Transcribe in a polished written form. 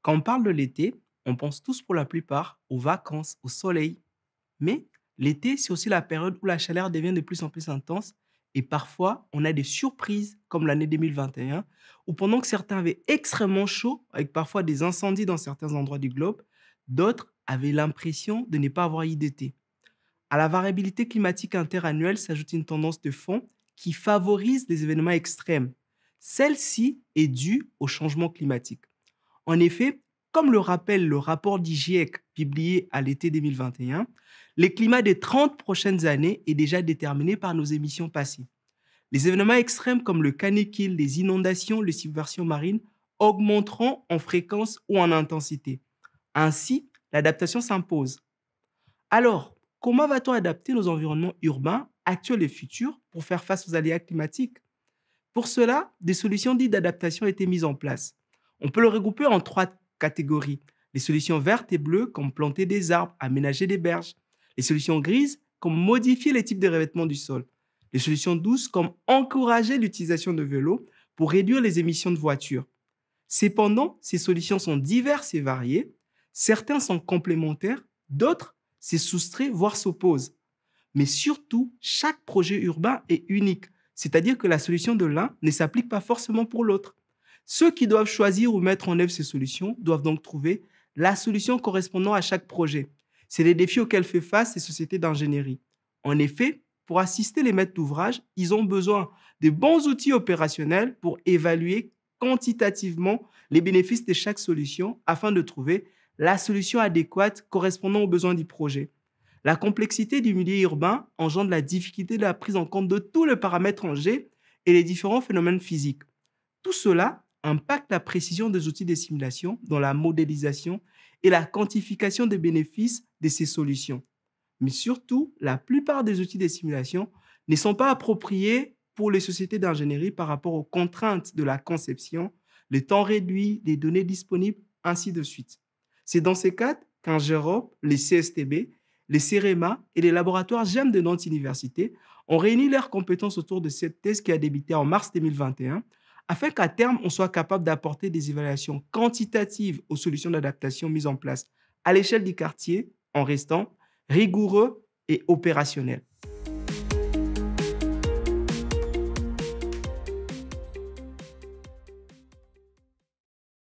Quand on parle de l'été, on pense tous pour la plupart aux vacances, au soleil. Mais l'été, c'est aussi la période où la chaleur devient de plus en plus intense et parfois on a des surprises comme l'année 2021 où pendant que certains avaient extrêmement chaud avec parfois des incendies dans certains endroits du globe, d'autres avaient l'impression de ne pas avoir eu d'été. À la variabilité climatique interannuelle s'ajoute une tendance de fond qui favorise les événements extrêmes. Celle-ci est due au changement climatique. En effet, comme le rappelle le rapport du GIEC publié à l'été 2021, le climat des 30 prochaines années est déjà déterminé par nos émissions passées. Les événements extrêmes comme le canicule, les inondations, les submersions marines augmenteront en fréquence ou en intensité. Ainsi, l'adaptation s'impose. Alors, comment va-t-on adapter nos environnements urbains actuels et futurs pour faire face aux aléas climatiques? Pour cela, des solutions dites d'adaptation ont été mises en place. On peut le regrouper en trois catégories. Les solutions vertes et bleues, comme planter des arbres, aménager des berges. Les solutions grises, comme modifier les types de revêtements du sol. Les solutions douces, comme encourager l'utilisation de vélos pour réduire les émissions de voitures. Cependant, ces solutions sont diverses et variées. Certains sont complémentaires, d'autres s'y soustraient, voire s'opposent. Mais surtout, chaque projet urbain est unique, c'est-à-dire que la solution de l'un ne s'applique pas forcément pour l'autre. Ceux qui doivent choisir ou mettre en œuvre ces solutions doivent donc trouver la solution correspondant à chaque projet. C'est les défis auxquels fait face les sociétés d'ingénierie. En effet, pour assister les maîtres d'ouvrage, ils ont besoin de bons outils opérationnels pour évaluer quantitativement les bénéfices de chaque solution afin de trouver la solution adéquate correspondant aux besoins du projet. La complexité du milieu urbain engendre la difficulté de la prise en compte de tous les paramètres en G et les différents phénomènes physiques. Tout cela impacte la précision des outils de simulation dans la modélisation et la quantification des bénéfices de ces solutions. Mais surtout, la plupart des outils de simulation ne sont pas appropriés pour les sociétés d'ingénierie par rapport aux contraintes de la conception, le temps réduit, les données disponibles, ainsi de suite. C'est dans ces cas qu'Ingerope, les CSTB, les CEREMA et les laboratoires GEM de Nantes Université ont réuni leurs compétences autour de cette thèse qui a débuté en mars 2021 afin qu'à terme, on soit capable d'apporter des évaluations quantitatives aux solutions d'adaptation mises en place à l'échelle du quartier en restant rigoureux et opérationnel.